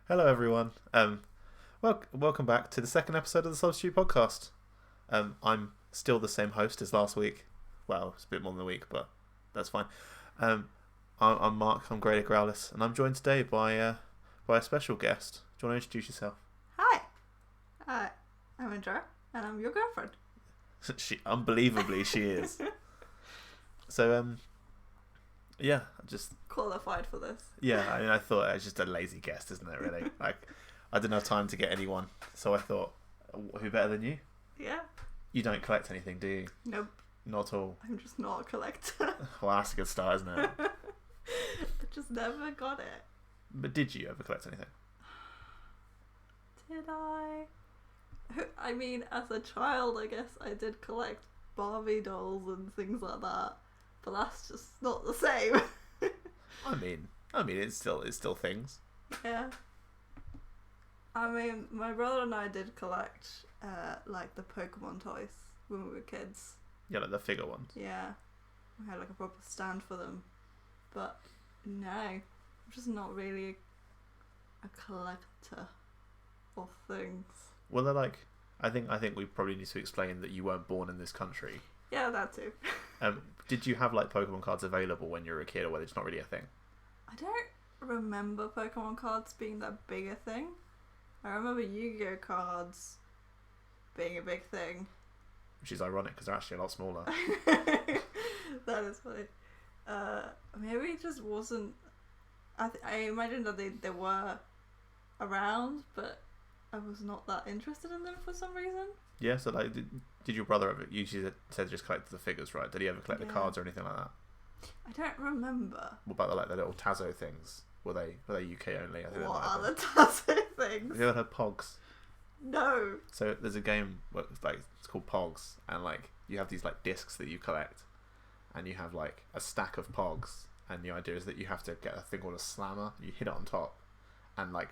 Hello, everyone. Welcome back to the second episode of the Substitute Podcast. I'm still the same host as last week. Well, it's a bit more than a week, but that's fine. I'm Mark. I'm gradinggrowlithes, and I'm joined today by a special guest. Do you want to introduce yourself? Hi, I'm Indra, and I'm your girlfriend. Unbelievably, she is. So, yeah, just qualified for this. Yeah, I mean, I thought it was just a lazy guest, isn't it? Really, like I didn't have time to get anyone, so I thought, who better than you? Yeah. You don't collect anything, do you? Nope. Not at all. I'm just not a collector. Well, that's a good start, isn't it? I just never got it. But did you ever collect anything? Did I? I mean, as a child, I guess I did collect Barbie dolls and things like that, but that's just not the same. I mean, it's still things. Yeah. I mean, my brother and I did collect, like the Pokemon toys when we were kids. Yeah, like the figure ones. Yeah. We had like a proper stand for them. But no, I'm just not really a collector of things. Well, they're like, I think we probably need to explain that you weren't born in this country. Yeah, that too. Did you have like Pokemon cards available when you were a kid, or whether it's not really a thing? I don't remember Pokemon cards being that big a thing. I remember Yu-Gi-Oh cards being a big thing. Which is ironic because they're actually a lot smaller. That is funny. Maybe it just wasn't. I imagine that they were around, but I was not that interested in them for some reason. Yeah, so like, did your brother ever? You said just collect the figures, right? Did he ever collect the cards or anything like that? I don't remember. What about the little Tazo things? Were they UK only? I think what are the Tazo things? Have you ever heard Pogs? No. So there's a game where it's called Pogs, and like you have these like discs that you collect, and you have like a stack of Pogs, and the idea is that you have to get a thing called a slammer. You hit it on top, and like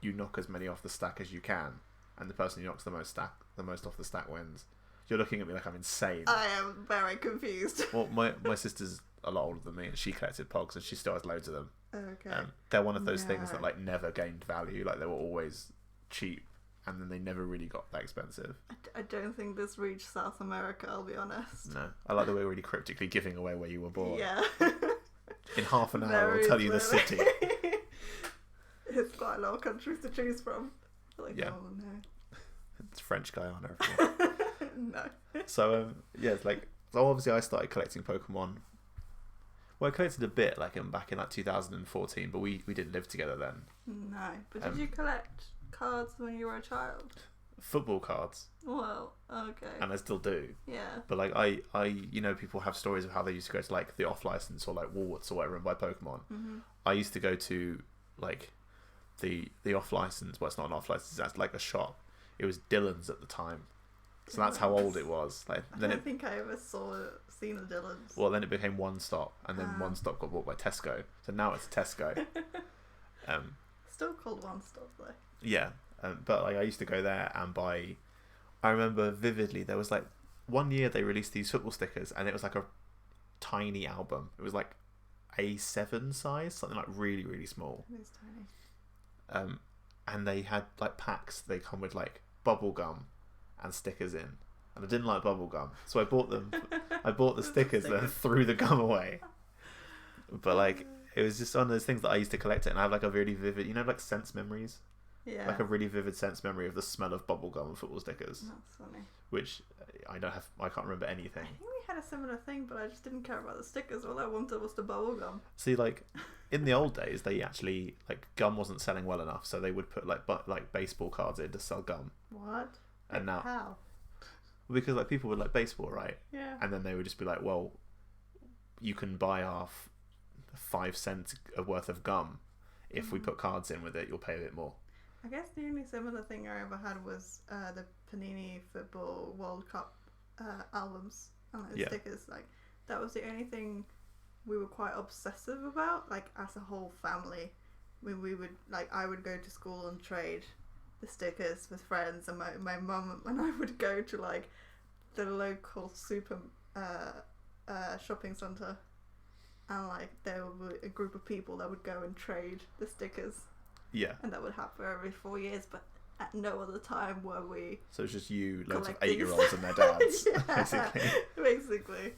you knock as many off the stack as you can, and the person who knocks the most off the stack wins. You're looking at me like I'm insane. I am very confused. Well, my sister's a lot older than me, and she collected Pogs, and she still has loads of them. Okay. They're one of those things that like never gained value. Like they were always cheap, and then they never really got that expensive. I don't think this reached South America, I'll be honest. No, I like the way we're really cryptically giving away where you were born. Yeah. In half an hour, we'll tell you the city. It's quite a lot of countries to choose from. Like, yeah. Oh no. It's French Guyana. No. So yeah, it's like, so obviously I started collecting Pokemon. Well, I collected a bit back in like 2014, but we didn't live together then. No, but did you collect cards when you were a child? Football cards. Well, okay. And I still do. Yeah. But like I people have stories of how they used to go to like the off license or like Woolworths or whatever and buy Pokemon. Mm-hmm. I used to go to like the off license. Well, it's not an off license. That's like a shop. It was Dillon's at the time. So that's how old it was. Like, I don't think I ever seen a Dillon's. Well, then it became One Stop, and then One Stop got bought by Tesco. So now it's Tesco. Still called One Stop though. Yeah, but like I used to go there and buy. I remember vividly there was like one year they released these football stickers, and it was like a tiny album. It was like A7 size, something like really really small. It is tiny. And they had like packs. They come with like bubble gum and stickers in, and I didn't like bubble gum, so I bought them. I bought the stickers and then threw the gum away. But like it was just one of those things that I used to collect it, and I have like a really vivid, like sense memories. Yeah. Like a really vivid sense memory of the smell of bubble gum and football stickers. That's funny. Which I can't remember anything. I think we had a similar thing, but I just didn't care about the stickers. All I wanted was the bubble gum. See, like in the old days, they actually like gum wasn't selling well enough, so they would put like baseball cards in to sell gum. What? And now how? Because like people would like baseball, right? Yeah. And then they would just be like, well, you can buy our 5 cents worth of gum. If we put cards in with it, you'll pay a bit more. I guess the only similar thing I ever had was the Panini Football World Cup albums and those stickers. Like that was the only thing we were quite obsessive about. Like as a whole family, when we would I would go to school and trade the stickers with friends, and my mum and I would go to like the local super shopping centre, and like there were a group of people that would go and trade the stickers. Yeah. And that would happen every 4 years, but at no other time were we. So it's just you, loads of collecting 8-year-olds and their dads, basically. Basically.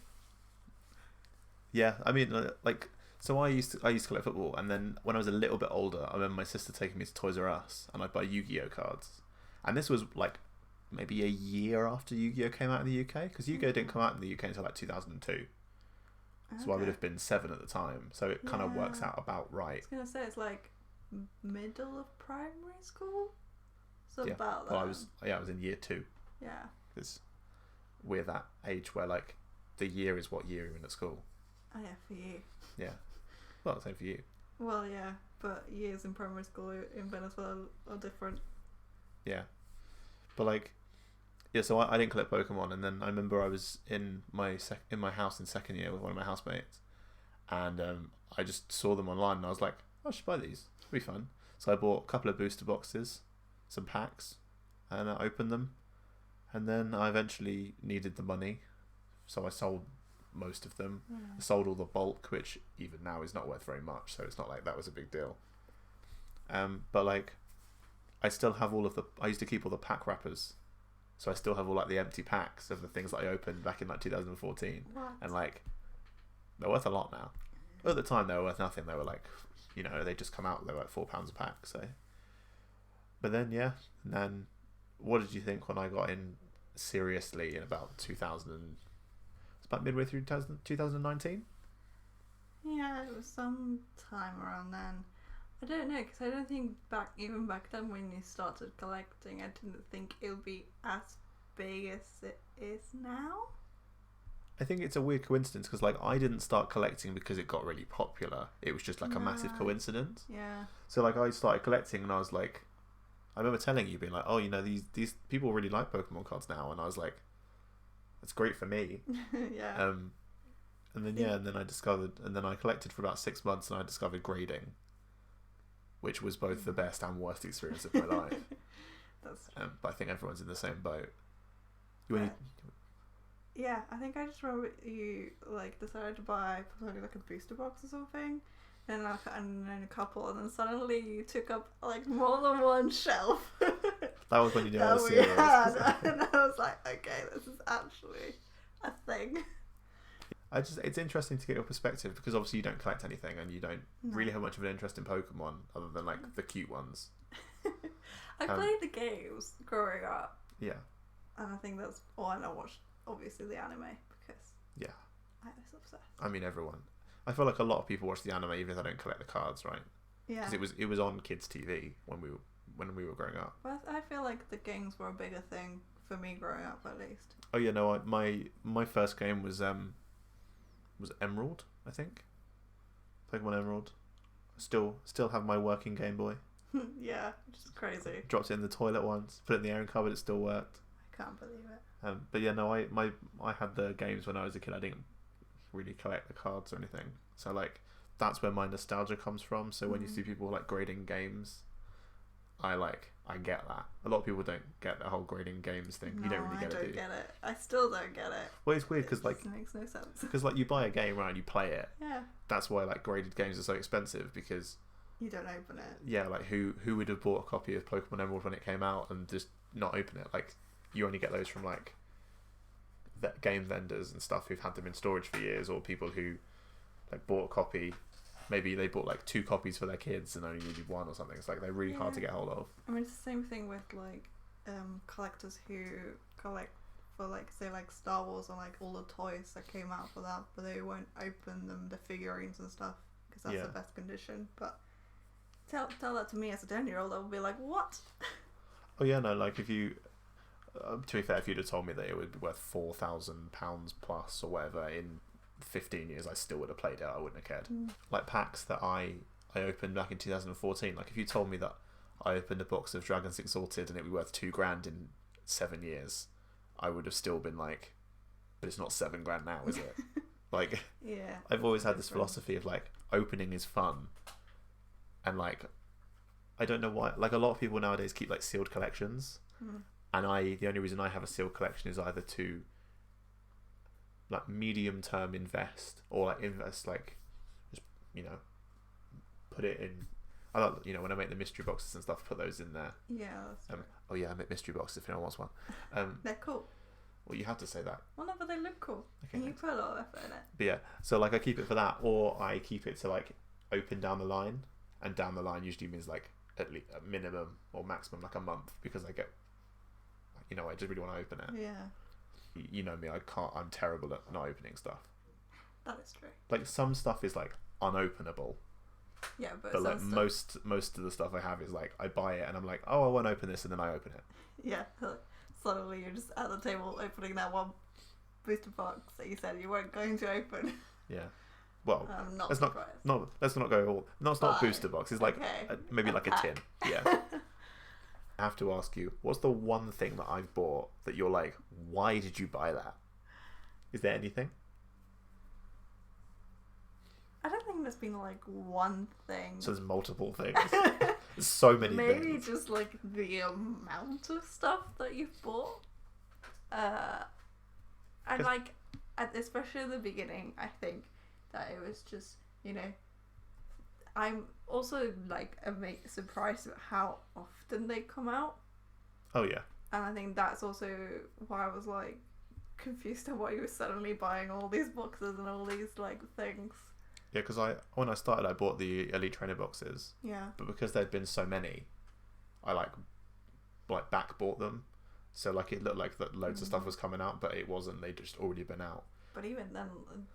Yeah, I mean, like, so I used to collect football, and then when I was a little bit older, I remember my sister taking me to Toys R Us, and I'd buy Yu-Gi-Oh cards, and this was like maybe a year after Yu-Gi-Oh came out in the UK, because Yu-Gi-Oh didn't come out in the UK until like 2002. So I would have been 7 at the time, so it kind of works out about right. I was gonna say it's like middle of primary school, so Yeah. about that. Well, I was in year 2. Yeah. Because we're that age where like the year is what year you're in at school. Oh yeah, for you. Yeah. Well, same for you. Well, yeah, but years in primary school in Venezuela are different. Yeah. But like, yeah, so I didn't collect Pokemon, and then I remember I was in my house in second year with one of my housemates, and I just saw them online, and I was like, I should buy these. It'll be fun. So I bought a couple of booster boxes, some packs, and I opened them, and then I eventually needed the money, so I sold most of them. I sold all the bulk, which even now is not worth very much, so it's not like that was a big deal. But like, I still have I used to keep all the pack wrappers. So I still have all like the empty packs of the things that I opened back in like 2014. What? And like, they're worth a lot now. At the time they were worth nothing. They were like, you know, they just come out, they were like £4 a pack. So, but then yeah, and then what did you think when I got in seriously in about 2000? It's about midway through 2019. Yeah, it was some time around then. I don't know, because I don't think even back then when you started collecting, I didn't think it would be as big as it is now. I think it's a weird coincidence because like I didn't start collecting because it got really popular. It was just like a massive coincidence. Yeah. So like I started collecting and I was like, I remember telling you being like, oh, you know, these people really like Pokemon cards now, and I was like, that's great for me. Yeah. And then and then I collected for about 6 months, and I discovered grading, which was both the best and worst experience of my life. That's true. But I think everyone's in the same boat. Yeah, I think I just remember you like decided to buy probably like a booster box or something, and then a couple, and then suddenly you took up like more than one shelf. That was when you knew I was serious. And I was like, okay, this is actually a thing. It's interesting to get your perspective, because obviously you don't collect anything and you don't really have much of an interest in Pokemon other than like the cute ones. I played the games growing up. Yeah. And I think that's why I watched obviously the anime, because I was obsessed. I mean, everyone. I feel like a lot of people watch the anime even if they don't collect the cards, right? Yeah. Because it was on kids' TV when we were growing up. But I feel like the games were a bigger thing for me growing up, at least. Oh yeah, no. My first game was Emerald, I think. Pokemon Emerald. Still have my working Game Boy. Yeah, which is crazy. Dropped it in the toilet once, put it in the airing cupboard, it still worked. I can't believe it. But yeah, no, I had the games when I was a kid. I didn't really collect the cards or anything. So like, that's where my nostalgia comes from. So when you see people like grading games, I get that. A lot of people don't get the whole grading games thing. No, You don't really get I it, do don't you? get it. I still don't get it. Well, it's weird because like, It makes no sense. because like you buy a game, right, and you play it. Yeah. That's why like graded games are so expensive, because You don't open it. yeah, like who would have bought a copy of Pokemon Emerald when it came out and just not open it? Like, you only get those from like game vendors and stuff who've had them in storage for years, or people who like bought a copy. Maybe they bought like 2 copies for their kids and only needed 1 or something. It's like they're really hard to get hold of. I mean, it's the same thing with like collectors who collect for like say like Star Wars and like all the toys that came out for that, but they won't open them, the figurines and stuff, because that's the best condition. But tell that to me as a 10-year-old, I would be like, what? Oh yeah, no, like if you to be fair, if you'd have told me that it would be worth £4,000 plus or whatever in 15 years, I still would have played it. I wouldn't have cared. Like packs that I opened back in 2014, like if you told me that I opened a box of Dragons Exalted and it would be worth £2,000 in 7 years, I would have still been like, but it's not £7,000 now, is it? Like, yeah, I've always had this philosophy of like, opening is fun, and like, I don't know why, like a lot of people nowadays keep like sealed collections, and the only reason I have a sealed collection is either to like medium term invest, or like invest like just, you know, put it in I like, you know, when I make the mystery boxes and stuff, put those in there. Yeah, that's true. Oh yeah, I make mystery boxes if anyone wants one. They're cool. Well, you have to say that. Well, no, but they look cool. Okay, And you put a lot of effort in it. But yeah, so like I keep it for that, or I keep it to like open down the line, and down the line usually means like at least a minimum or maximum like a month, because I get, you know, I just really want to open it. Yeah. You know me, I'm terrible at not opening stuff. That is true. Like some stuff is like unopenable. Yeah, but like most of the stuff I have is like I buy it and I'm like, oh, I won't open this, and then I open it. Yeah. Suddenly you're just at the table opening that one booster box that you said you weren't going to open. Yeah. Well, I'm not let's surprised. let's not go all. No, it's not a booster box. It's like maybe like a tin. Yeah. I have to ask you, what's the one thing that I've bought that you're like, why did you buy that? Is there anything? I don't think there's been like one thing. So there's multiple things. There's so many things. Maybe just like the amount of stuff that you've bought. And like, especially at the beginning, I think that it was just, you know, I'm also like surprised at how often they come out. Oh yeah. And I think that's also why I was like confused at why you were suddenly buying all these boxes and all these like things. Yeah, because when I started, I bought the Elite Trainer boxes. Yeah. But because there'd been so many, I like back bought them. So like it looked like that loads of stuff was coming out, but it wasn't. They'd just already been out. But even then,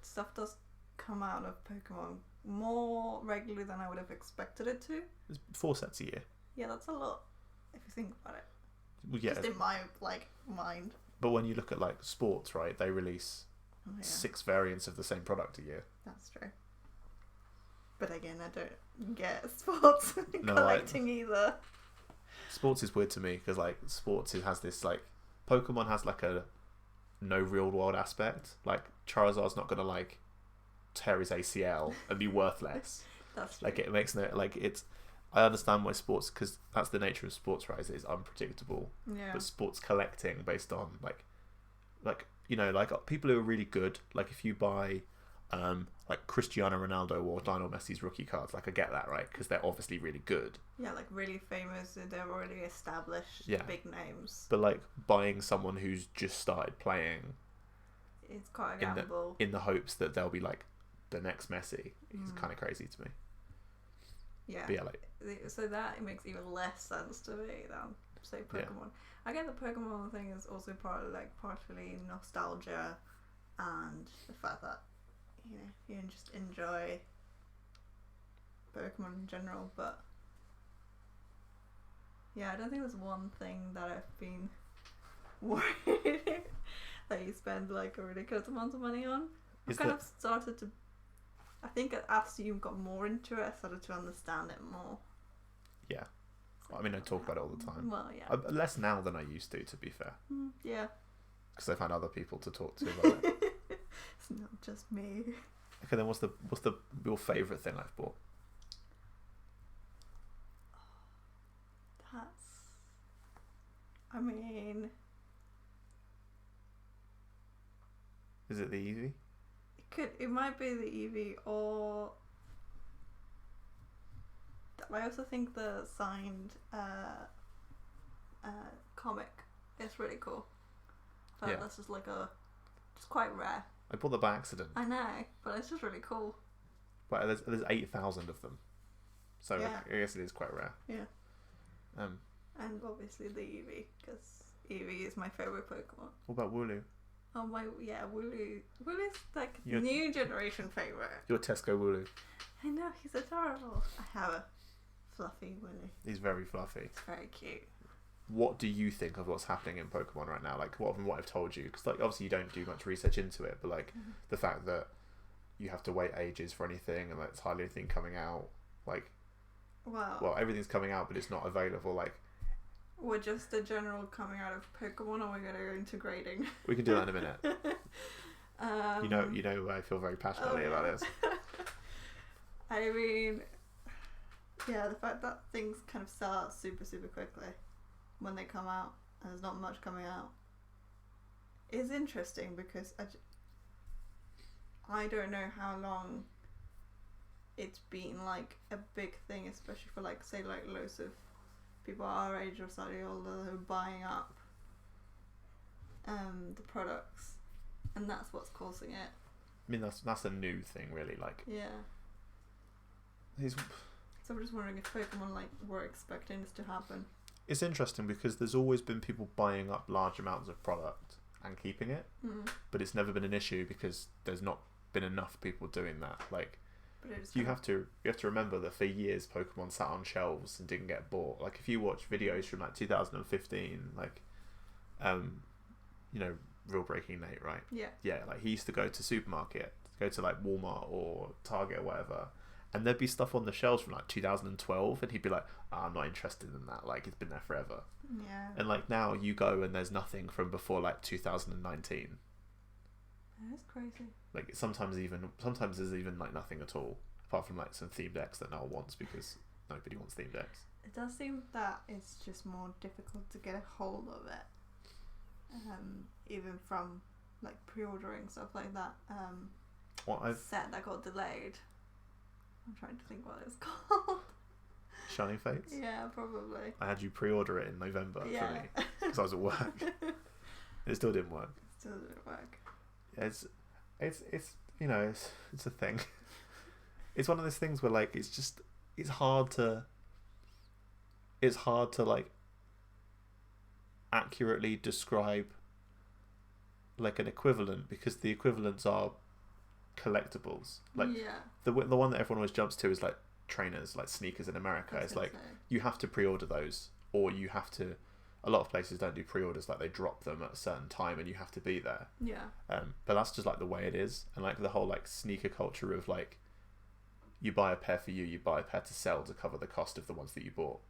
stuff does come out of Pokemon more regularly than I would have expected it to. It's 4 sets a year. Yeah, that's a lot if you think about it. Well, yeah. Just in my mind. But when you look at like sports, right, they release 6 variants of the same product a year. That's true. But again, I don't get sports collecting either. Sports is weird to me because like sports, it has this like Pokemon has like a no real world aspect. Like Charizard's not gonna like tear his ACL and be worth less. That's true. Like it makes no like it's. I understand why sports, because that's the nature of sports, right? It's unpredictable. Yeah. But sports collecting based on like you know, like people who are really good. Like if you buy like Cristiano Ronaldo or Lionel Messi's rookie cards, like I get that, right? Because they're obviously really good. Yeah, like really famous. They're already established. Yeah. Big names. But like buying someone who's just started playing, it's quite a gamble. In the hopes that they'll be like the next Messi is kind of crazy to me. Yeah. But yeah, like so that it makes even less sense to me than say Pokemon. Yeah. I get the Pokemon thing is also partially nostalgia and the fact that you know you just enjoy Pokemon in general, but yeah, I don't think there's one thing that I've been worried that you spend like a ridiculous amount of money on. I've kind of started to. I think as you got more into it, I started to understand it more. Yeah. I mean, I talk about it all the time. Well, yeah. Less now than I used to be fair. Yeah. Because I found other people to talk to about it. It's not just me. Okay, then what's your favourite thing I've bought? I mean... Is it the Eevee? It might be the Eevee, or I also think the signed comic is really cool. But that's just like it's quite rare. I bought that by accident. I know, but it's just really cool. But there's 8,000 of them, so I guess it is quite rare. Yeah. And obviously the Eevee, because Eevee is my favourite Pokemon. What about Wooloo? Oh my, yeah, Wooloo. Wooloo's like new generation favourite. Your Tesco Wooloo. I know, he's adorable. I have a fluffy Wooloo. He's very fluffy. It's very cute. What do you think of what's happening in Pokemon right now? Like, what I've told you? Because like, obviously you don't do much research into it, but like the fact that you have to wait ages for anything, and like, it's hardly anything coming out. Like, well, everything's coming out, but it's not available. Like, or just the general coming out of Pokemon, or we're going to go into grading? We can do that in a minute. You know, I feel very passionately about this. I mean, yeah, the fact that things kind of sell out super, super quickly when they come out, and there's not much coming out, is interesting because I don't know how long it's been like a big thing, especially for like say like loads of people our age or slightly older who are buying up the products, and that's what's causing it. I mean, that's a new thing, really. Like, yeah. So I'm just wondering if Pokemon like were expecting this to happen. It's interesting because there's always been people buying up large amounts of product and keeping it, but it's never been an issue because there's not been enough people doing that. Like, you have to remember that for years Pokemon sat on shelves and didn't get bought. Like, if you watch videos from like 2015, like, you know, Real Breaking Nate, right? Yeah, like he used to go to supermarket, go to like Walmart or Target or whatever, and there'd be stuff on the shelves from like 2012, and he'd be like, I'm not interested in that, like it's been there forever. Yeah. And like now you go and there's nothing from before like 2019. That is crazy. Like sometimes there's even like nothing at all, apart from like some theme decks that no one wants because nobody wants theme decks. It does seem that it's just more difficult to get a hold of it. Even from like pre-ordering stuff like that. Set that got delayed. I'm trying to think what it's called. Shining Fates? Yeah, probably. I had you pre-order it in November for me because I was at work. It still didn't work. Yeah, it's you know it's a thing. It's one of those things where like it's hard to like accurately describe like an equivalent because the equivalents are collectibles. Like the one that everyone always jumps to is like trainers, like sneakers in America. It's like you have to pre-order those, or you have to. A lot of places don't do pre-orders, like they drop them at a certain time and you have to be there. But that's just like the way it is, and like the whole like sneaker culture of like you buy a pair for you buy a pair to sell to cover the cost of the ones that you bought.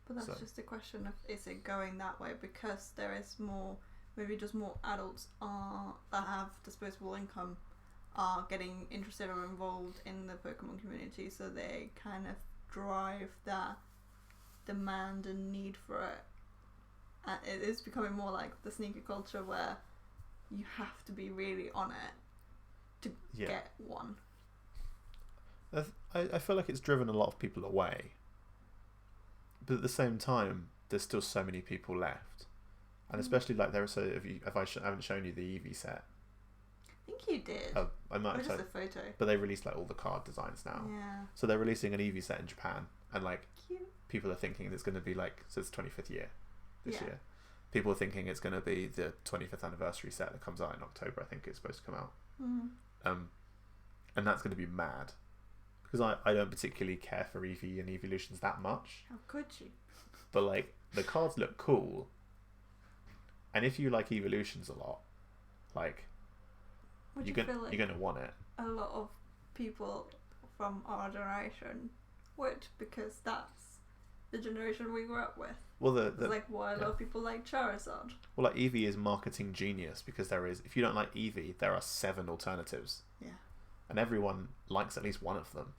But that's just a question of, is it going that way because there is more, maybe just more adults that have disposable income are getting interested or involved in the Pokemon community, so they kind of drive that demand and need for it. And it is becoming more like the sneaker culture where you have to be really on it to get one. I feel like it's driven a lot of people away. But at the same time, there's still so many people left, and especially like there. So if I haven't shown you the Eevee set, I think you did. I might have just a photo. But they released like all the card designs now. Yeah. So they're releasing an Eevee set in Japan, and like cute. People are thinking it's going to be like, so it's 25th year this year. People are thinking it's going to be the 25th anniversary set that comes out in October. I think it's supposed to come out. And that's going to be mad. Because I don't particularly care for Eevee and Evolutions that much. How could you? But like the cards look cool, and if you like Evolutions a lot, like you're gonna want it. A lot of people from our generation would, because that's the generation we grew up with. Well, it's like why a lot of people like Charizard. Well, like Eevee is marketing genius because if you don't like Eevee, there are 7 alternatives. Yeah. And everyone likes at least one of them.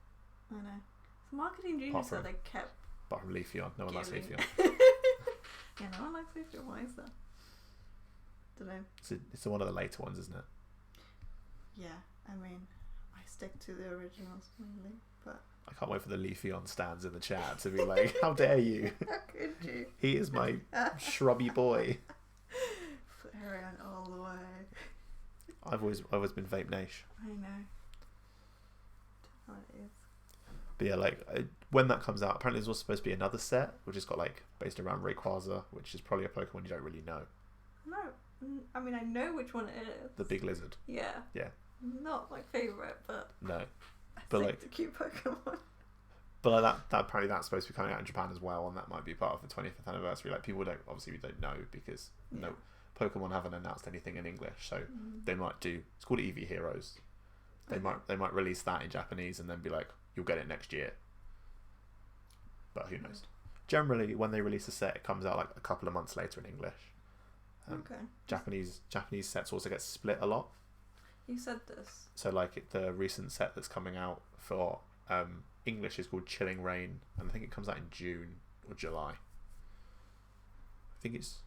I know. It's marketing genius that they kept. Apart from Leafeon. No one likes Leafeon. Yeah, no one likes Leafeon. Why is that? Don't know. It's one of the later ones, isn't it? Yeah, I mean, I stick to the originals mainly, but I can't wait for the Leafeon stands in the chat to be like, how dare you? How could you? He is my shrubby boy. Flareon all the way. I've always been Vape Nation. I know. How it is. But yeah, like when that comes out, apparently there's also supposed to be another set which has got like based around Rayquaza, which is probably a Pokemon you don't really know. No, I mean I know which one it is. The big lizard. Yeah. Yeah. Not my favourite, but no. I but think like it's a cute Pokemon. But like that apparently that's supposed to be coming out in Japan as well, and that might be part of the 25th anniversary. Like people don't know because no Pokemon haven't announced anything in English, so they might do. It's called Eevee Heroes. They might release that in Japanese and then be like, you'll get it next year. But who knows? Generally, when they release a set, it comes out like a couple of months later in English. Japanese sets also get split a lot. You said this. So like the recent set that's coming out for English is called Chilling Reign, and I think it comes out in June or July. I think it's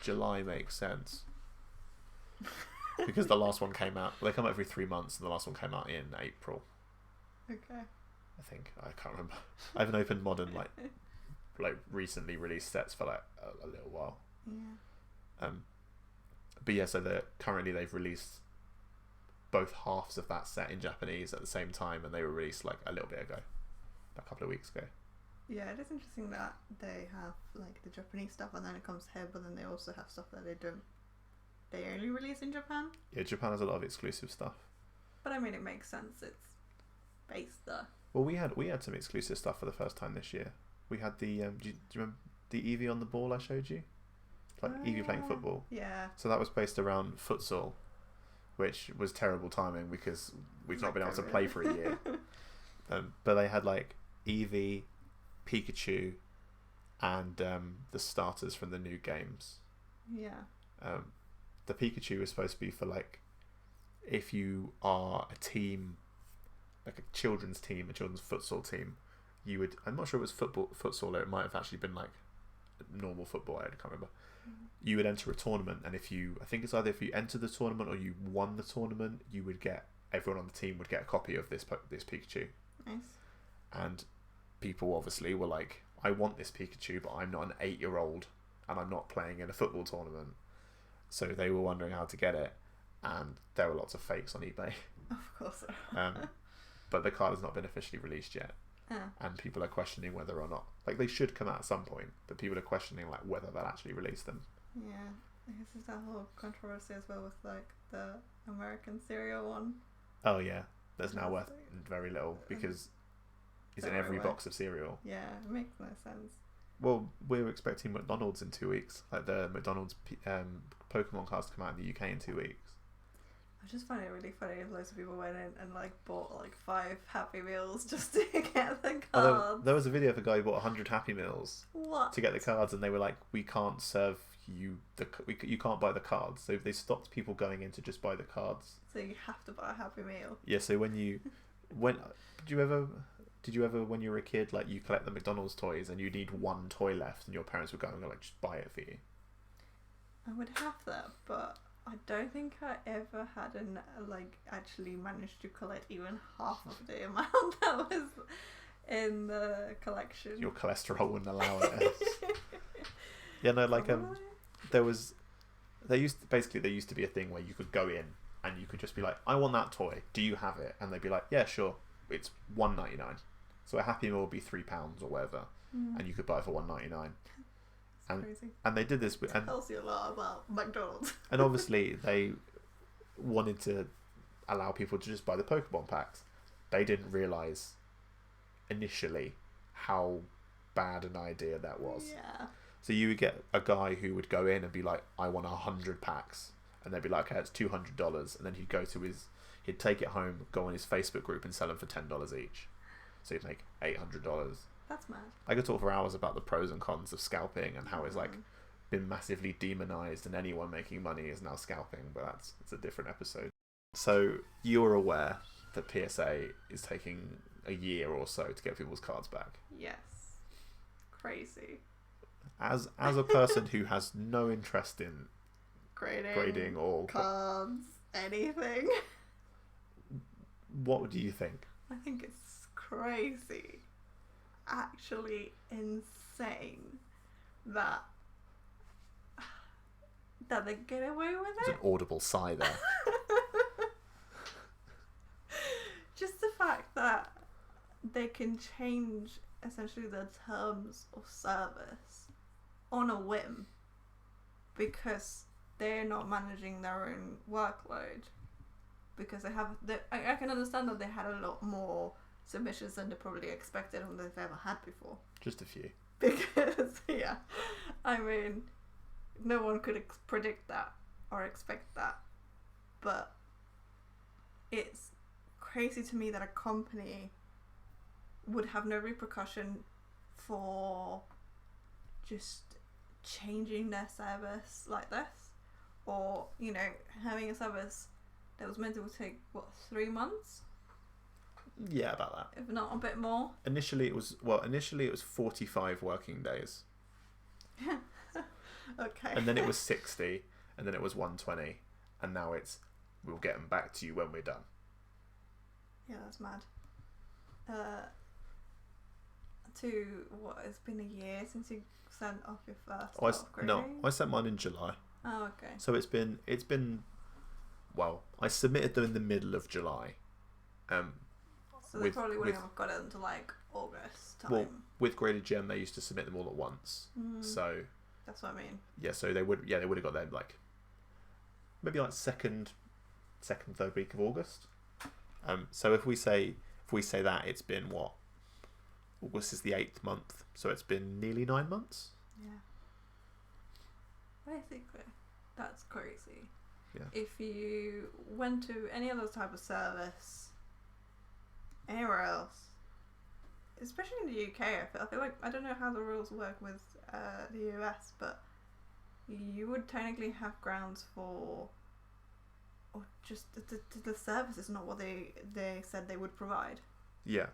July makes sense. because the last one came out. They come out every 3 months, and the last one came out in April. Okay. I think, I can't remember. I haven't opened modern like recently released sets for like a little while. Yeah. But yeah, so they've released both halves of that set in Japanese at the same time, and they were released like a little bit ago, a couple of weeks ago. Yeah, it is interesting that they have like the Japanese stuff and then it comes here, but then they also have stuff that they only release in Japan. Yeah, Japan has a lot of exclusive stuff. But I mean, it makes sense. It's based there. Well, we had some exclusive stuff for the first time this year. We had the do you remember the Eevee on the ball I showed you? Like Eevee playing football. Yeah. So that was based around futsal, which was terrible timing because we've not been able to play for a year. But they had like Eevee, Pikachu, and the starters from the new games. Yeah. The Pikachu was supposed to be for like if you are a team, like a children's team, a children's futsal team, you would. I'm not sure it was futsal, or it might have actually been like normal football. I can't remember. You would enter a tournament, and I think it's either if you entered the tournament or you won the tournament, you would get, everyone on the team would get a copy of this Pikachu. Nice. And people obviously were like, I want this Pikachu, but I'm not an 8-year-old and I'm not playing in a football tournament. So they were wondering how to get it, and there were lots of fakes on eBay. Of course. But the card has not been officially released yet. And people are questioning whether or not, like, they should come out at some point, but people are questioning like whether they'll actually release them. Yeah, I guess there's that whole controversy as well with like the American cereal one. Oh yeah, that's now worth very little because it's in every box of cereal. Yeah, it makes no sense. Well, we're expecting McDonald's in 2 weeks, like the McDonald's Pokemon cards to come out in the UK in 2 weeks. I just find it really funny if loads of people went in and like bought like 5 Happy Meals just to get the cards. There was a video of a guy who bought 100 Happy Meals to get the cards, and they were like, "We can't serve you you can't buy the cards." So they stopped people going in to just buy the cards. So you have to buy a Happy Meal. Yeah. So did you ever when you were a kid, like, you collect the McDonald's toys and you need one toy left, and your parents would go and like, just buy it for you? I would have that, but I don't think I ever had actually managed to collect even half of the amount that was in the collection. Your cholesterol wouldn't allow it. Yeah, no, like there used to be a thing where you could go in and you could just be like, I want that toy. Do you have it? And they'd be like, yeah, sure. It's $1.99. So a Happy Meal would be £3 or whatever, and you could buy it for $1.99. Crazy. And they did this with, and tells you a lot about McDonald's. And obviously they wanted to allow people to just buy the Pokemon packs. They didn't realise initially how bad an idea that was. Yeah. So you would get a guy who would go in and be like, I want 100 packs, and they'd be like, okay, it's $200, and then he'd take it home, go on his Facebook group and sell them for $10 each. So he'd make $800. That's mad. I could talk for hours about the pros and cons of scalping and how it's like been massively demonized, and anyone making money is now scalping, but it's a different episode. So you're aware that PSA is taking a year or so to get people's cards back. Yes. Crazy. As a person who has no interest in grading or cards, anything. What do you think? I think it's crazy. Actually insane that they get away with it. There's an audible sigh there. Just the fact that they can change essentially the terms of service on a whim because they're not managing their own workload, because I can understand that they had a lot more submissions than they probably expected or they've ever had before. Just a few. Because, yeah, I mean, no one could predict that or expect that. But it's crazy to me that a company would have no repercussion for just changing their service like this. Or, having a service that was meant to take, 3 months? Yeah, about that. If not a bit more. Initially it was 45 working days. Okay. And then it was 60, and then it was 120, and now it's we'll get them back to you when we're done. Yeah, that's mad. It's been a year since you sent off your first upgrading? No, I sent mine in July. Oh, okay. So it's been well, I submitted them in the middle of July. So they probably wouldn't have got it until like August time. Well, with Graded Gem, they used to submit them all at once. So that's what I mean. Yeah, so they would have got them like maybe like second, third week of August. So if we say that, it's been what? August is the 8th month, so it's been nearly 9 months. Yeah. Basically, that's crazy. Yeah. If you went to any other type of service anywhere else, especially in the UK, I feel like, I don't know how the rules work with the US, but you would technically have grounds for, or just the service is not what they said they would provide. Yeah.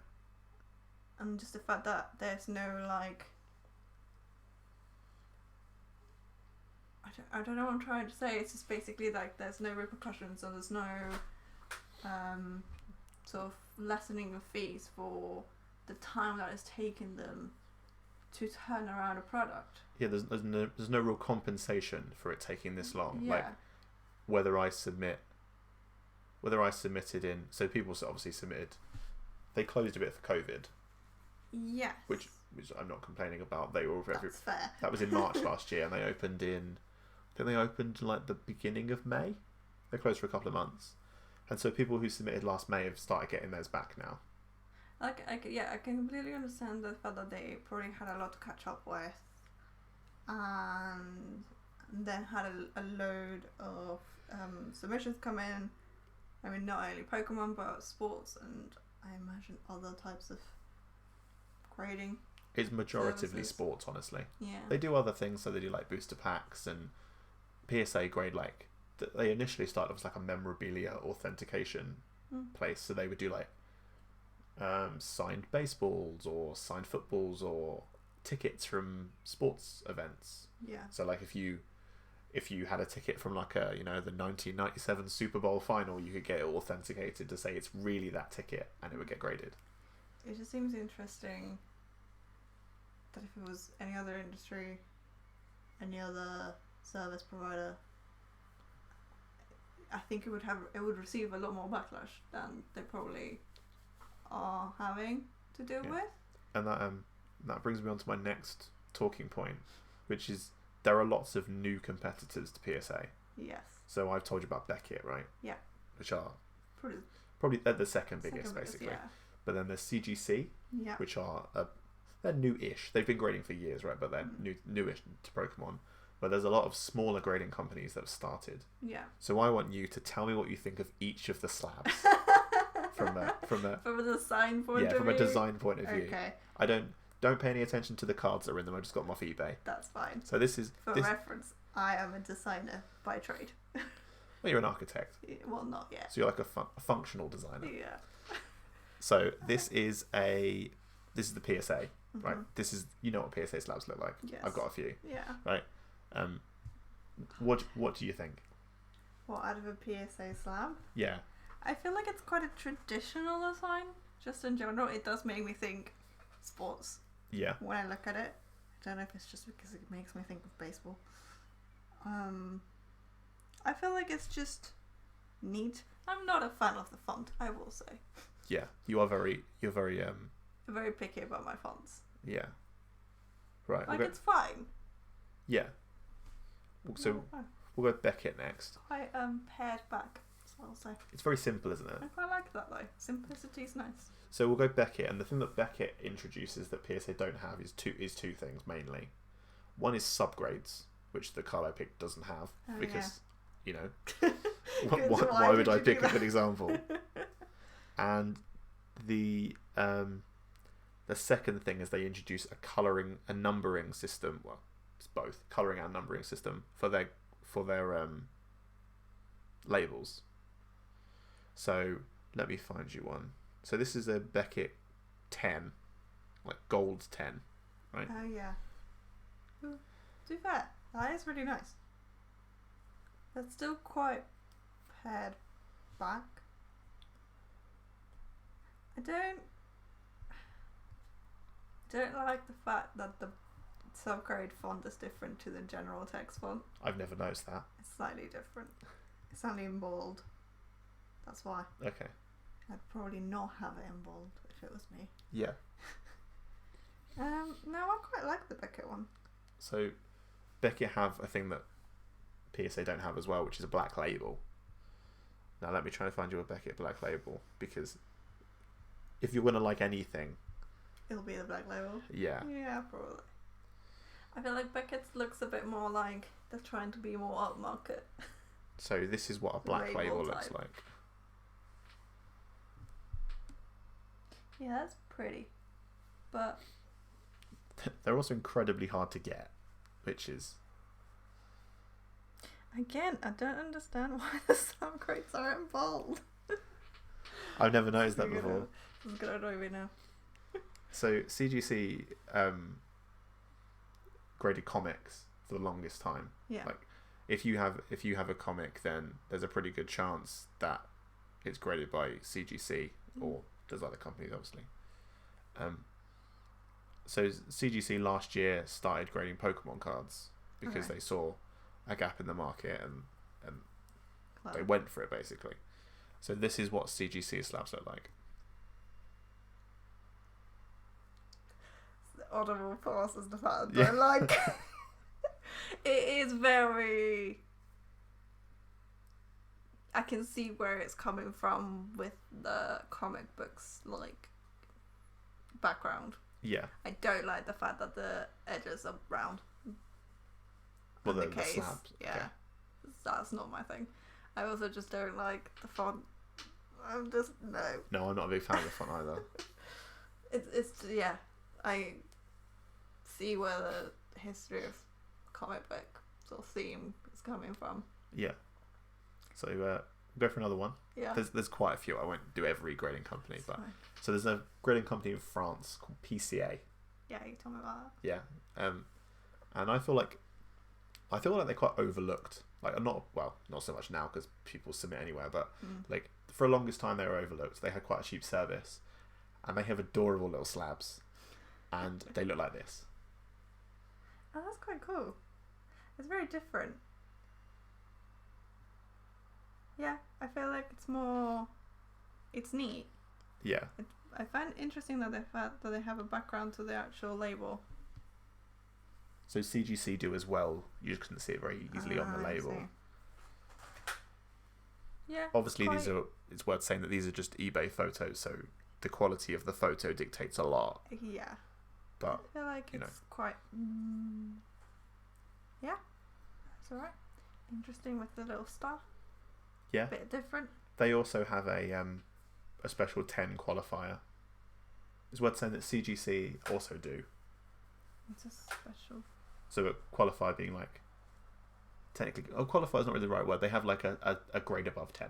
And just the fact that there's no like, I don't know what I'm trying to say. It's just basically like there's no repercussions and there's no sort of lessening of fees for the time that it's taken them to turn around a product. Yeah, there's no real compensation for it taking this long. Yeah. Like whether I submitted in, so people obviously submitted. They closed a bit for COVID. Yes. Which I'm not complaining about. They were That's fair. That was in March last year, and they opened in. I think they opened like the beginning of May. They closed for a couple of months, and so people who submitted last May have started getting theirs back now. I can completely understand the fact that they probably had a lot to catch up with, and then had a load of submissions come in. I mean, not only Pokemon but sports and I imagine other types of grading. It's majoritively services. Sports, honestly. Yeah. They do other things, so they do like booster packs and PSA grade. Like they initially started off as like a memorabilia authentication place, so they would do like signed baseballs or signed footballs or tickets from sports events. Yeah. So like if you had a ticket from like the 1997 Super Bowl final, you could get it authenticated to say it's really that ticket, and it would get graded. It just seems interesting that if it was any other industry, any other service provider, I think it would receive a lot more backlash than they probably are having to deal with. And that brings me on to my next talking point, which is there are lots of new competitors to PSA. Yes. So I've told you about Beckett, right? Yeah. Which are probably they're the second biggest, basically. Yeah. But then there's CGC, which are they're new-ish. They've been grading for years, right? But they're newish to Pokemon. But there's a lot of smaller grading companies that have started. Yeah. So I want you to tell me what you think of each of the slabs from a design point of view. Yeah, from a design point of view. Okay. I don't pay any attention to the cards that are in them. I just got them off eBay. That's fine. So this is for reference. I am a designer by trade. Well, you're an architect. Well, not yet. So you're like a functional designer. Yeah. So this is the PSA, right? This is what PSA slabs look like. Yes. I've got a few. Yeah. Right. What do you think? What, out of a PSA slab? Yeah. I feel like it's quite a traditional design. Just in general, it does make me think sports. Yeah. When I look at it, I don't know if it's just because it makes me think of baseball. I feel like it's just neat. I'm not a fan of the font, I will say. Yeah, you're very very picky about my fonts. Yeah. Right. Like it's fine. Yeah. So we'll go Beckett next. Quite pared back, so I'll say. It's very simple, isn't it? I quite like that though. Simplicity is nice. So we'll go Beckett, and the thing that Beckett introduces that PSA don't have is two things mainly. One is subgrades, which the Carlo pick doesn't have because why would I pick a good example? And the second thing is they introduce a numbering system. Well, it's both colouring and numbering system for their labels. So let me find you one. So this is a Beckett 10, like gold 10, right? Oh yeah. To be fair, that is really nice. That's still quite pared back. I don't like the fact that the subgrade font is different to the general text font. I've never noticed that. It's slightly different. It's only in bold. That's why. Okay. I'd probably not have it in bold if it was me. Yeah. No, I quite like the Beckett one. So, Beckett have a thing that PSA don't have as well, which is a black label. Now let me try to find you a Beckett black label, because if you're gonna like anything, it'll be the black label. Yeah. Yeah, probably. I feel like Beckett's looks a bit more like they're trying to be more upmarket. So this is what a black label looks like. Yeah, that's pretty. But they're also incredibly hard to get, which is... Again, I don't understand why the subgrades are in bold. I've never noticed that before. This is gonna annoy me now. So CGC graded comics for the longest time. Yeah. Like if you have a comic, then there's a pretty good chance that it's graded by CGC or there's other companies, obviously. So CGC last year started grading Pokemon cards because they saw a gap in the market and they went for it basically. So this is what CGC slabs look like. The audible pause is the fact that like it is very. I can see where it's coming from with the comic books like background. Yeah. I don't like the fact that the edges are round. Well, the slabs. Yeah. Okay. That's not my thing. I also just don't like the font. I'm just No, I'm not a big fan of the font either. It's yeah. I see where the history of comic book sort of theme is coming from. Yeah. So go for another one. Yeah. There's quite a few. I won't do every grading company, but fine. So there's a grading company in France called PCA. Yeah, you told me about that. Yeah. And I feel like they're quite overlooked. Like not so much now because people submit anywhere, but like for the longest time they were overlooked. They had quite a cheap service, and they have adorable little slabs, and they look like this. Oh, that's quite cool. It's very different. Yeah, I feel like it's neat. Yeah. I find it interesting that they have a background to the actual label. So CGC do as well. You just couldn't see it very easily on the label. Yeah. Obviously, it's worth saying that these are just eBay photos, so the quality of the photo dictates a lot. Yeah. But I feel like it's quite. Yeah, that's alright. Interesting with the little star. Yeah. Bit different. They also have a special 10 qualifier. It's worth saying that CGC also do. It's a special. So a qualifier being like, technically, qualifier is not really the right word. They have like a grade above 10.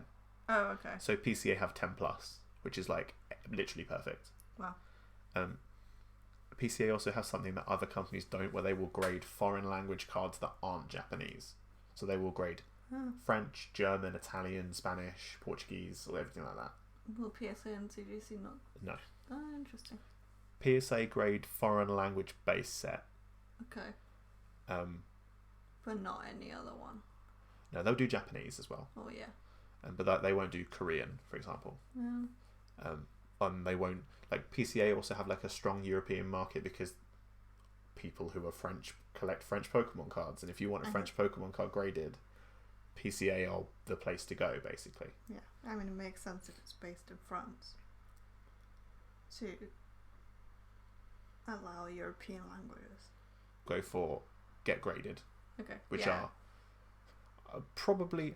Oh, okay. So PCA have 10 plus, which is like literally perfect. Wow. PCA also has something that other companies don't, where they will grade foreign language cards that aren't Japanese. So they will grade French, German, Italian, Spanish, Portuguese, or everything like that. Will PSA and CGC not? No. Oh, interesting. PSA grade foreign language base set. Okay. But not any other one. No, they'll do Japanese as well. Oh yeah. But they won't do Korean, for example. Yeah. They won't, like PCA also have like a strong European market because people who are French collect French Pokemon cards, and if you want a French Pokemon card graded, PCA are the place to go, basically. Yeah, I mean it makes sense if it's based in France to allow European languages. Go for get graded. Okay. Which are probably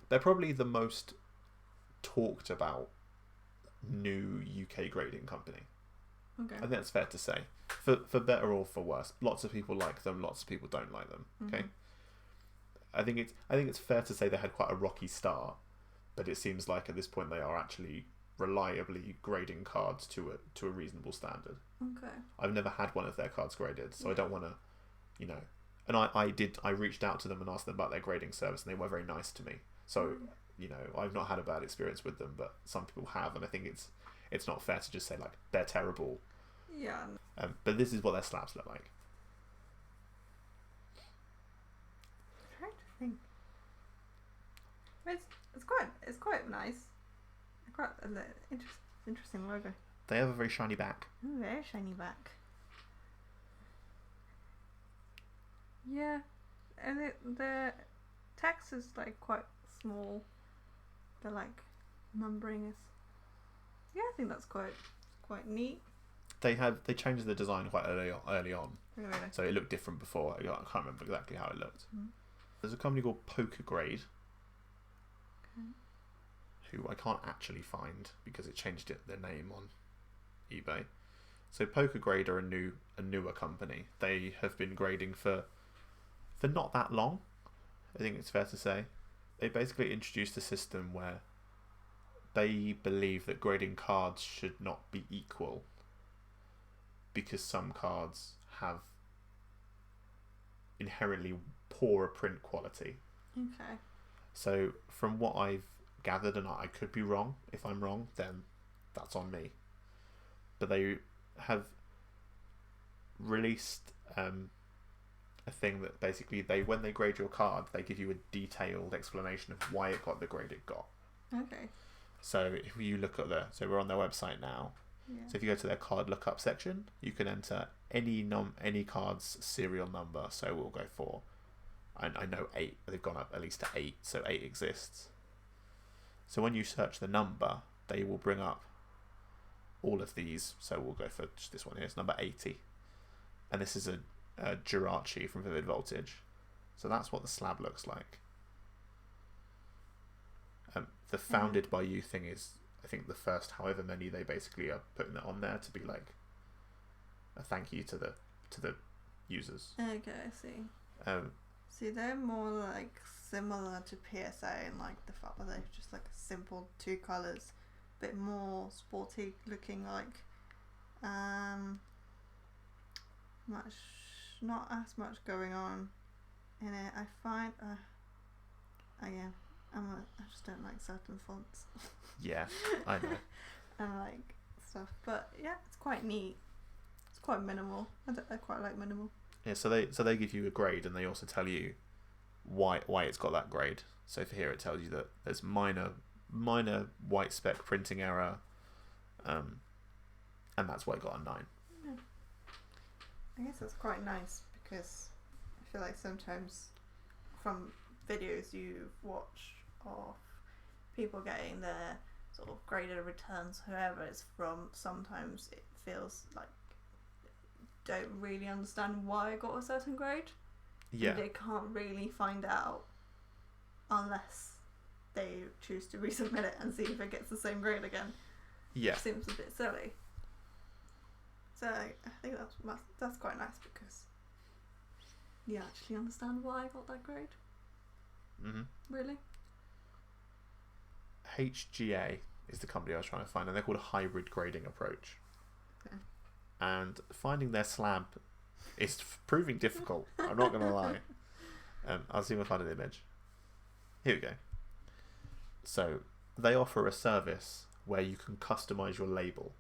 the most talked about new UK grading company. Okay. I think that's fair to say. For better or for worse. Lots of people like them, lots of people don't like them. Okay. I think it's fair to say they had quite a rocky start, but it seems like at this point they are actually reliably grading cards to a reasonable standard. Okay. I've never had one of their cards graded, so I don't want to, and I reached out to them and asked them about their grading service, and they were very nice to me. So, you know, I've not had a bad experience with them, but some people have, and I think it's not fair to just say like they're terrible. Yeah. But this is what their slabs look like. I'm trying to think. It's quite nice. Quite interesting logo. They have a very shiny back. Ooh, very shiny back. Yeah, and the text is like quite small. The like numbering is. Yeah, I think that's quite neat. They changed the design quite early on. Really? So it looked different before. I can't remember exactly how it looked. Mm. There's a company called Pokégrade, Okay. who I can't actually find because it changed their name on eBay. So Pokégrade are a newer company. They have been grading for not that long. I think it's fair to say. They basically introduced a system where they believe that grading cards should not be equal because some cards have inherently poorer print quality. Okay. So from what I've gathered, and I could be wrong, if I'm wrong then that's on me, but they have released a thing that basically when they grade your card, they give you a detailed explanation of why it got the grade it got. Okay. So if you look at so we're on their website now. Yeah. So if you go to their card lookup section, you can enter any card's serial number. So we'll go for, I know 8. They've gone up at least to 8, so 8 exists. So when you search the number, they will bring up all of these. So we'll go for just this one here. It's number 80, and this is a Jirachi from Vivid Voltage. So that's what the slab looks like. The founded by you thing is, I think, the first however many they basically are putting it on there to be like a thank you to the users. Okay, I see. See, they're more like similar to PSA and like the fact that they're just like a simple 2 colours, bit more sporty looking, like not as much going on in it. I find I just don't like certain fonts. Yeah, I know. And like stuff, but yeah, it's quite neat. It's quite minimal. I quite like minimal. Yeah, so they give you a grade, and they also tell you why it's got that grade. So for here it tells you that there's minor white speck printing error, and that's why it got a 9. Yeah. I guess that's quite nice because I feel like sometimes from videos you watch of people getting their sort of graded returns, whoever it's from, sometimes it feels like they don't really understand why I got a certain grade. Yeah. And they can't really find out unless they choose to resubmit it and see if it gets the same grade again. Yeah. Which seems a bit silly. So I think that's quite nice because you actually understand why I got that grade. Mhm. Really? HGA is the company I was trying to find, and they're called a hybrid grading approach. Okay. And finding their slab is proving difficult. I'm not going to lie. I'll see if I find an image. Here we go. So they offer a service where you can customize your label.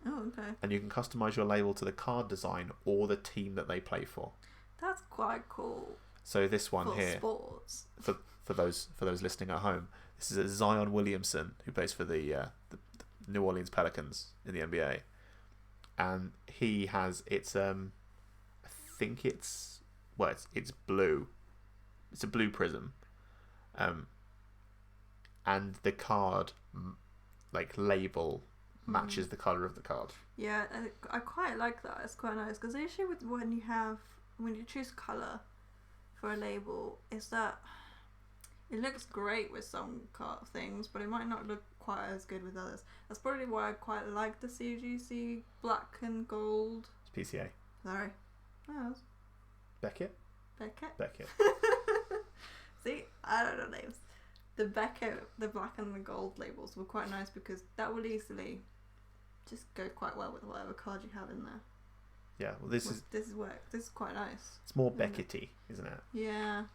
Oh, okay. And you can customize your label to the card design or the team that they play for. That's quite cool. So this one for here, sports. for those listening at home, this is a Zion Williamson who plays for the New Orleans Pelicans in the NBA, and he has I think it's blue. It's a blue prism, and the card label matches the color of the card. Yeah, I quite like that. It's quite nice because the issue with when you choose color for a label is that it looks great with some things, but it might not look quite as good with others. That's probably why I quite like the CGC black and gold. It's PCA. Sorry. Oh, Beckett. Beckett. See, I don't know names. The Beckett, the black and the gold labels were quite nice because that will easily just go quite well with whatever card you have in there. Yeah, well, this is quite nice. It's more Becketty, isn't it? Yeah.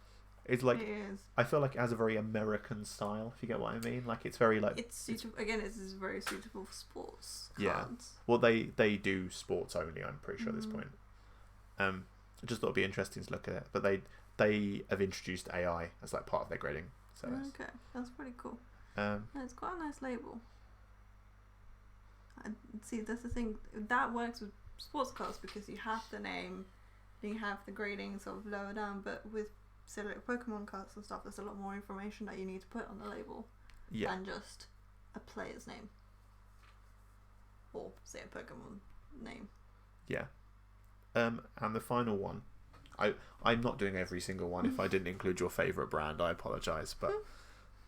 It's like It is. I feel like it has a very American style. If you get what I mean, like it's very like It's suitable. Again, it's very suitable for sports Yeah. cards. well they do sports only. I'm pretty sure at this point. I just thought it'd be interesting to look at it, but they have introduced AI as like part of their grading service. Okay, that's pretty cool. Yeah, It's quite a nice label. And see, that's the thing that works with sports cards because you have the name, you have the grading sort of lower down, but with say like Pokemon cards and stuff, there's a lot more information that you need to put on the label than just a player's name or say a Pokemon name. Yeah. And the final one, I'm not doing every single one. If I didn't include your favourite brand, I apologise, but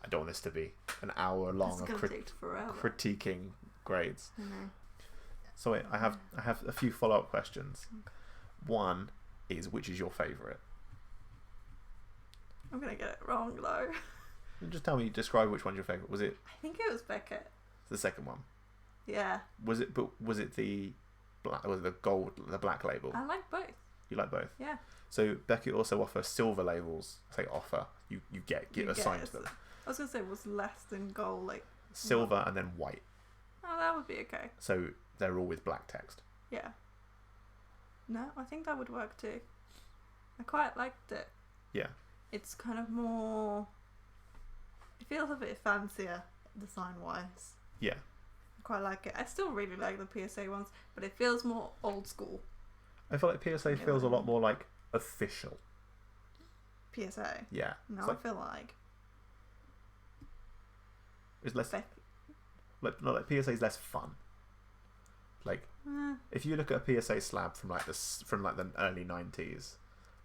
I don't want this to be an hour long of critiquing grades. I know. So wait, I have a few follow-up questions. Okay. One is, which is your favourite? I'm gonna get it wrong though. Just tell me, describe which one's your favourite. Was it I think it was Beckett. the second one? Yeah. Was it the black? Was it the gold, the black label? I like both. You like both? Yeah. So Beckett also offers silver labels. Say offer. You get assigned to them. I was gonna say it was less than gold, like Silver and then white. oh, that would be okay. So they're all with black text. Yeah. No, I think that would work too. I quite liked it. Yeah. It's kind of more. It feels a bit fancier design wise. Yeah. I quite like it. I still really like the PSA ones, but it feels more old school. I feel like PSA feels a lot more like official. PSA. Yeah. No, It's like, I feel like it's less like PSA is less fun. Like if you look at a PSA slab from like the early 90s,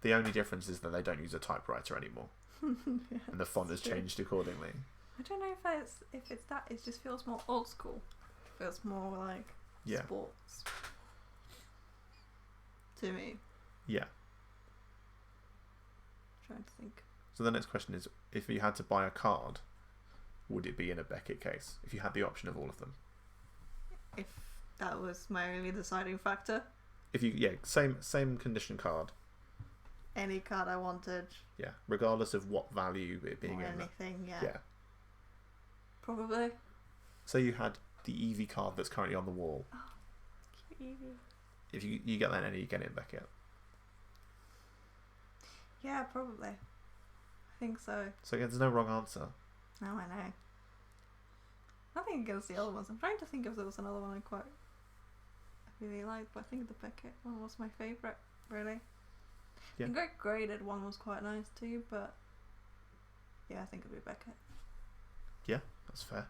the only difference is that they don't use a typewriter anymore, yeah, and the font has changed accordingly. I don't know if it's that. It just feels more old school. Feels more like sports to me. Yeah. Trying to think. So the next question is, if you had to buy a card, would it be in a Beckett case? If you had the option of all of them. If that was my only deciding factor. If you same condition card. Any card I wanted. Yeah, regardless of what value it being or in. Anything, Yeah. Probably. So you had the Eevee card that's currently on the wall. Oh, cute Eevee. If you get that any, you get it in Beckett. Yeah, probably. I think so. So again, there's no wrong answer. No, I know. Nothing against the other ones. I'm trying to think if there was another one I really liked, but I think the Beckett one was my favourite, really. Yeah. The Great Graded one was quite nice too, but yeah, I think it'd be Beckett. Yeah, that's fair.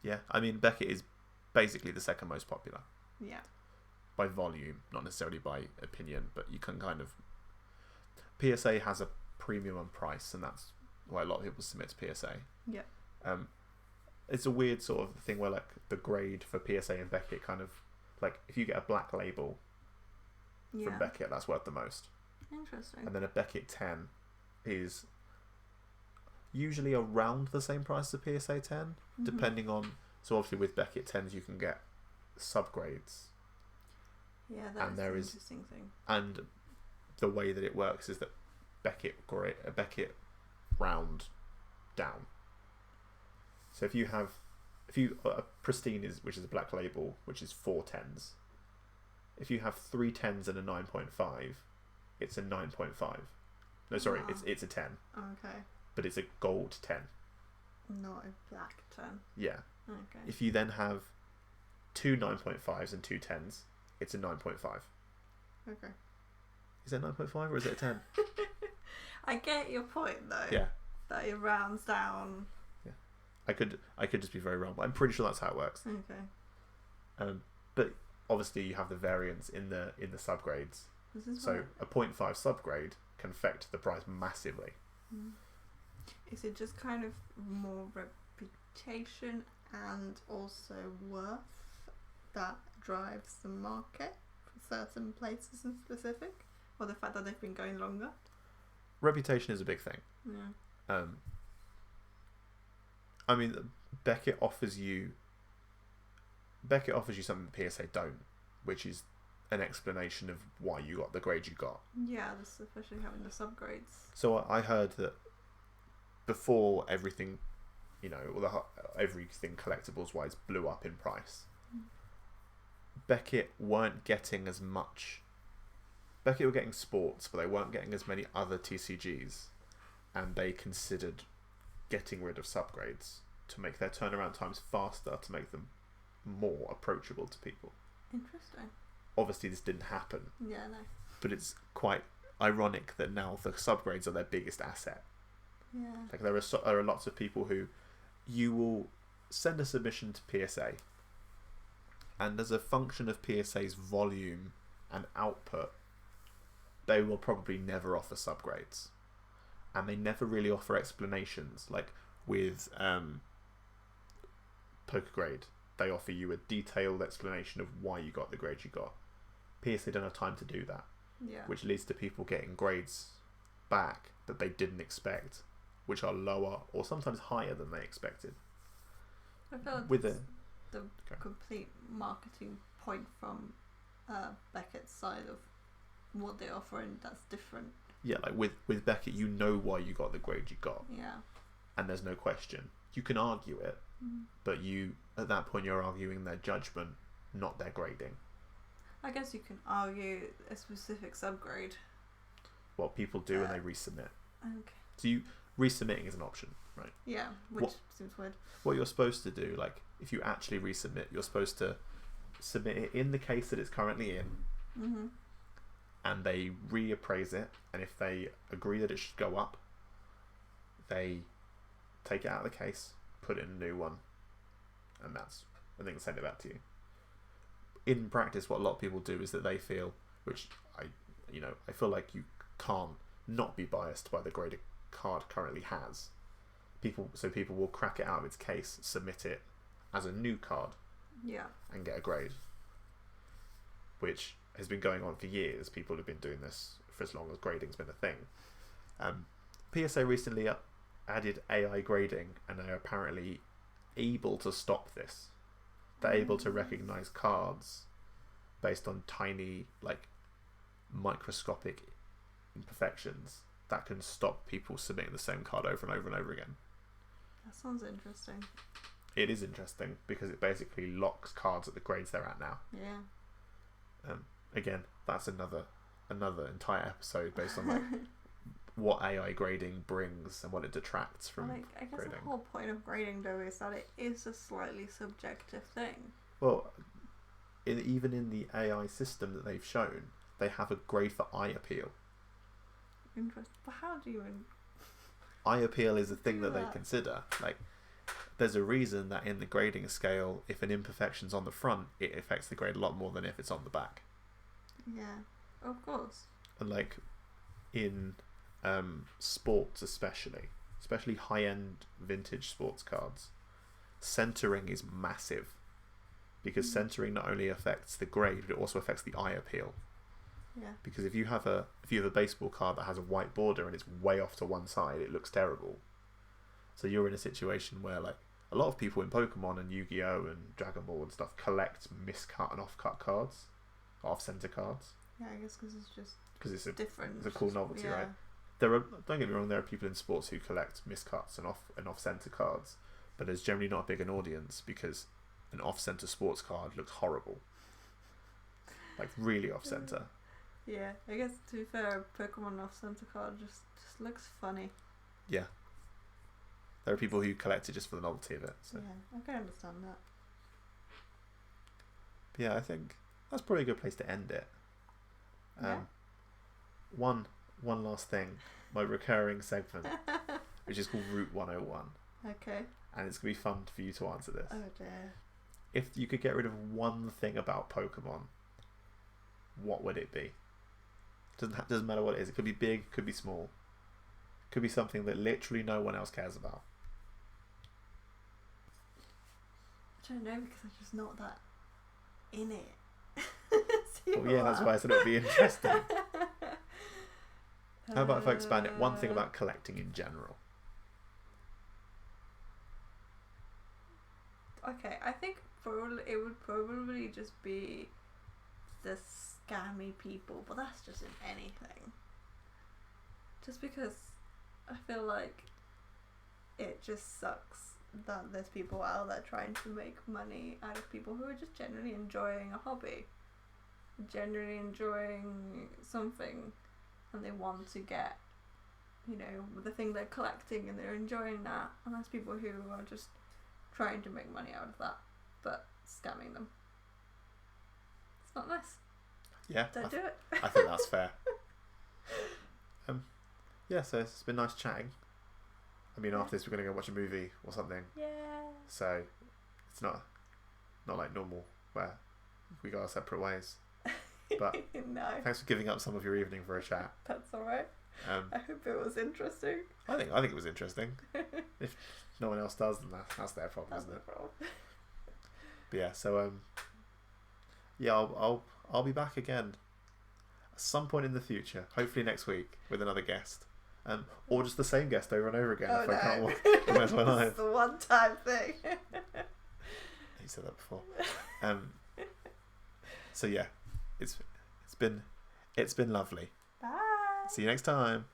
Yeah, I mean Beckett is basically the second most popular. Yeah. By volume, not necessarily by opinion, but you can kind of. PSA has a premium on price, and that's why a lot of people submit to PSA. Yeah. It's a weird sort of thing where like the grade for PSA and Beckett kind of like if you get a black label from Beckett, that's worth the most. Interesting. And then a Beckett 10 is usually around the same price as a PSA 10, depending on. So obviously with Beckett 10s you can get subgrades. Yeah, that's an interesting thing. And the way that it works is that Beckett round down. So if you a pristine which is a black label, which is 4 10s. If you have 3 10s and a 9.5, it's a 9.5. No, sorry, it's a 10. Okay. But it's a gold 10. Not a black 10. Yeah. Okay. If you then have 2 9.5s and 2 10s, it's a 9.5. Okay. Is it 9.5 or is it a 10? I get your point though. Yeah. That it rounds down. Yeah. I could just be very wrong, but I'm pretty sure that's how it works. Okay. But obviously you have the variance in the subgrades. So a 0.5 subgrade can affect the price massively. Is it just kind of more reputation and also worth that drives the market for certain places in specific? Or the fact that they've been going longer? Reputation is a big thing. Yeah. I mean, Beckett offers you something that PSA don't, which is an explanation of why you got the grade you got. Yeah, especially having the subgrades. So I heard that before everything, everything collectibles wise blew up in price, Beckett weren't getting as much. Beckett were getting sports, but they weren't getting as many other TCGs, and they considered getting rid of subgrades to make their turnaround times faster, to make them more approachable to people. Interesting. Obviously, this didn't happen. Yeah, no. But it's quite ironic that now the subgrades are their biggest asset. Yeah. Like there are lots of people who you will send a submission to PSA, and as a function of PSA's volume and output, they will probably never offer subgrades, and they never really offer explanations. Like with Poker Grade, they offer you a detailed explanation of why you got the grade you got. PSA don't have time to do that, which leads to people getting grades back that they didn't expect, which are lower or sometimes higher than they expected. I feel like with the complete marketing point from Beckett's side of what they offer, and that's different. Yeah, like with Beckett, you know why you got the grade you got. Yeah. And there's no question. You can argue it, but you at that point you're arguing their judgment, not their grading. I guess you can argue a specific subgrade. Well, people do when they resubmit. Okay. So resubmitting is an option, right? Yeah, which seems weird. What you're supposed to do, like if you actually resubmit, you're supposed to submit it in the case that it's currently in, and they reappraise it, and if they agree that it should go up, they take it out of the case, put it in a new one, and they can send it back to you. In practice, what a lot of people do is that they feel, which I feel like you can't not be biased by the grade a card currently has. People will crack it out of its case, submit it as a new card, and get a grade, which has been going on for years. People have been doing this for as long as grading's been a thing. PSA recently added AI grading, and they're apparently able to stop this. They're able to recognize cards based on tiny, like, microscopic imperfections that can stop people submitting the same card over and over and over again. That sounds interesting. It is interesting because it basically locks cards at the grades they're at now. Yeah. Again, that's another entire episode based on like what AI grading brings and what it detracts from I guess grading. the whole point of grading, though, is that it is a slightly subjective thing. Well, even in the AI system that they've shown, they have a grade for eye appeal. Interesting. But how do you... Eye appeal is a thing that they consider. Like, there's a reason that in the grading scale, if an imperfection's on the front, it affects the grade a lot more than if it's on the back. Yeah, of course. And like in sports especially high-end vintage sports cards, centering is massive, because centering not only affects the grade, but it also affects the eye appeal. Yeah. Because if you have a baseball card that has a white border and it's way off to one side, it looks terrible. So you're in a situation where, like, a lot of people in Pokemon and Yu-Gi-Oh and Dragon Ball and stuff collect miscut and off-cut cards, off-center cards. Yeah, I guess because it's just different. It's a cool novelty, right? Don't get me wrong. There are people in sports who collect miscuts and off-center cards, but there's generally not a big an audience because an off-center sports card looks horrible, like really off-center. Yeah, I guess to be fair, a Pokemon off-center card just looks funny. Yeah. There are people who collect it just for the novelty of it. So. Yeah, I can understand that. But yeah, I think that's probably a good place to end it. One last thing, my recurring segment, which is called Route 101. Okay. And it's going to be fun for you to answer this. Oh dear. If you could get rid of one thing about Pokemon, what would it be? Doesn't matter what it is. It could be big, could be small. Could be something that literally no one else cares about. I don't know, because I'm just not that in it. Well, yeah, that's why I said it would be interesting. How about if I expand it? One thing about collecting in general. Okay, I think it would probably just be the scammy people, but that's just in anything. Just because I feel like it just sucks that there's people out there trying to make money out of people who are just generally enjoying a hobby, generally enjoying something, and they want to get, you know, the thing they're collecting, and they're enjoying that, and there's people who are just trying to make money out of that, but scamming them. It's not nice. Yeah. Don't do it. I think that's fair. Yeah, so it's been nice chatting. I mean, after this we're going to go watch a movie or something. Yeah. So it's not like normal where we go our separate ways. But no. Thanks for giving up some of your evening for a chat. That's alright. I hope it was interesting. I think it was interesting. If no one else does, then that's their problem, That's isn't it? Problem. But yeah, so yeah, I'll be back again at some point in the future. Hopefully next week with another guest. Or just the same guest over and over again if I can't organise my life. It's the one-time thing. You said that before. So yeah, it's been lovely. Bye. See you next time.